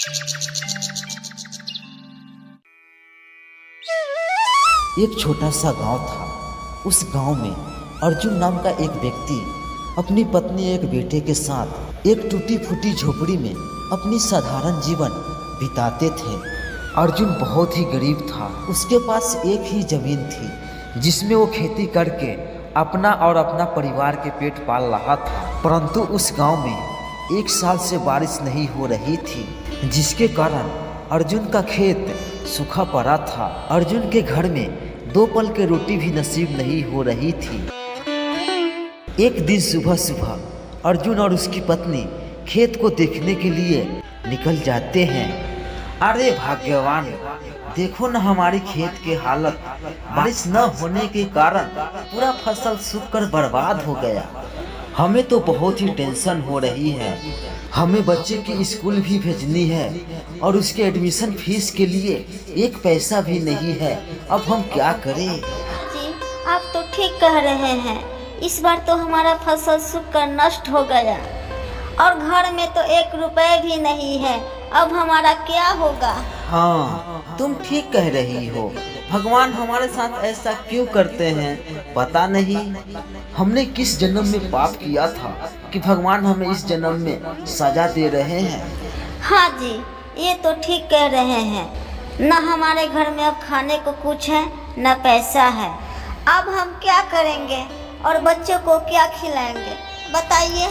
एक छोटा सा गांव था। उस गांव में अर्जुन नाम का एक व्यक्ति अपनी पत्नी एक बेटे के साथ एक टूटी फूटी झोपड़ी में अपनी साधारण जीवन बिताते थे। अर्जुन बहुत ही गरीब था। उसके पास एक ही जमीन थी जिसमें वो खेती करके अपना और अपना परिवार के पेट पाल रहा था। परंतु उस गांव में एक साल से बारिश नहीं हो रही थी, जिसके कारण अर्जुन का खेत सूखा पड़ा था। अर्जुन के घर में 2 पल के रोटी भी नसीब नहीं हो रही थी। एक दिन सुबह सुबह अर्जुन और उसकी पत्नी खेत को देखने के लिए निकल जाते हैं। अरे भाग्यवान, देखो न हमारी खेत की हालत, बारिश न होने के कारण पूरा फसल सूख कर बर्बाद हो गया। हमें तो बहुत ही टेंशन हो रही है। हमें बच्चे की स्कूल भी भेजनी है और उसके एडमिशन फीस के लिए एक पैसा भी नहीं है। अब हम क्या करें? जी, आप तो ठीक कह रहे हैं। इस बार तो हमारा फसल सूख कर नष्ट हो गया और घर में तो 1 रुपए भी नहीं है। अब हमारा क्या होगा? हाँ, तुम ठीक कह रही हो। भगवान हमारे साथ ऐसा क्यों करते हैं पता नहीं। हमने किस जन्म में पाप किया था कि भगवान हमें इस जन्म में सजा दे रहे हैं। हाँ जी, ये तो ठीक कह रहे हैं। न हमारे घर में अब खाने को कुछ है, न पैसा है। अब हम क्या करेंगे और बच्चों को क्या खिलाएंगे, बताइए।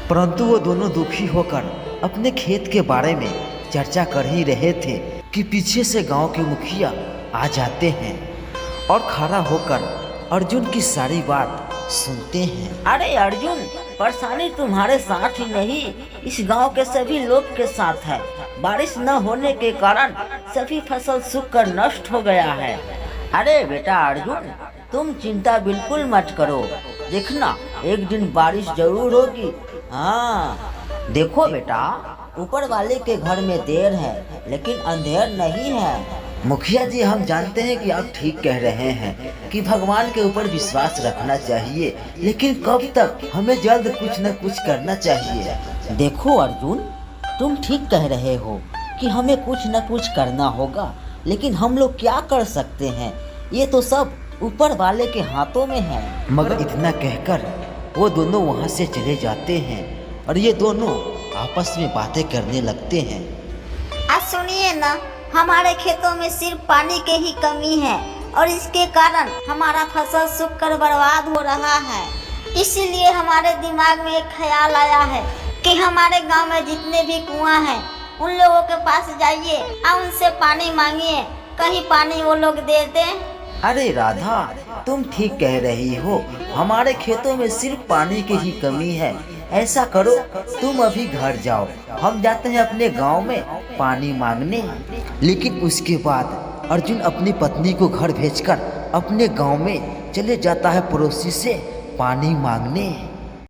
परंतु वो दोनों दुखी होकर अपने खेत के बारे में चर्चा कर ही रहे थे कि पीछे से गांव के मुखिया आ जाते हैं और खड़ा होकर अर्जुन की सारी बात सुनते हैं। अरे अर्जुन, परेशानी तुम्हारे साथ ही नहीं, इस गांव के सभी लोग के साथ है। बारिश न होने के कारण सभी फसल सूख कर नष्ट हो गया है। अरे बेटा अर्जुन, तुम चिंता बिल्कुल मत करो। देखना, एक दिन बारिश जरूर होगी। हाँ, देखो बेटा, ऊपर वाले के घर में देर है लेकिन अंधेर नहीं है। मुखिया जी, हम जानते हैं कि आप ठीक कह रहे हैं कि भगवान के ऊपर विश्वास रखना चाहिए, लेकिन कब तक? हमें जल्द कुछ न कुछ करना चाहिए। देखो अर्जुन, तुम ठीक कह रहे हो कि हमें कुछ न कुछ करना होगा, लेकिन हम लोग क्या कर सकते हैं? ये तो सब ऊपर वाले के हाथों में है। मगर इतना कहकर वो दोनों वहाँ से चले जाते हैं और ये दोनों आपस में बातें करने लगते हैं। आज सुनिए ना, हमारे खेतों में सिर्फ पानी की ही कमी है और इसके कारण हमारा फसल सूख कर बर्बाद हो रहा है। इसीलिए हमारे दिमाग में एक ख्याल आया है कि हमारे गांव में जितने भी कुआं हैं उन लोगों के पास जाइए और उनसे पानी मांगिए, कहीं पानी वो लोग दे दें। अरे राधा, तुम ठीक कह रही हो। हमारे खेतों में सिर्फ पानी की ही कमी है। ऐसा करो, तुम अभी घर जाओ, हम जाते हैं अपने गांव में पानी मांगने। लेकिन उसके बाद अर्जुन अपनी पत्नी को घर भेजकर अपने गांव में चले जाता है पड़ोसी से पानी मांगने।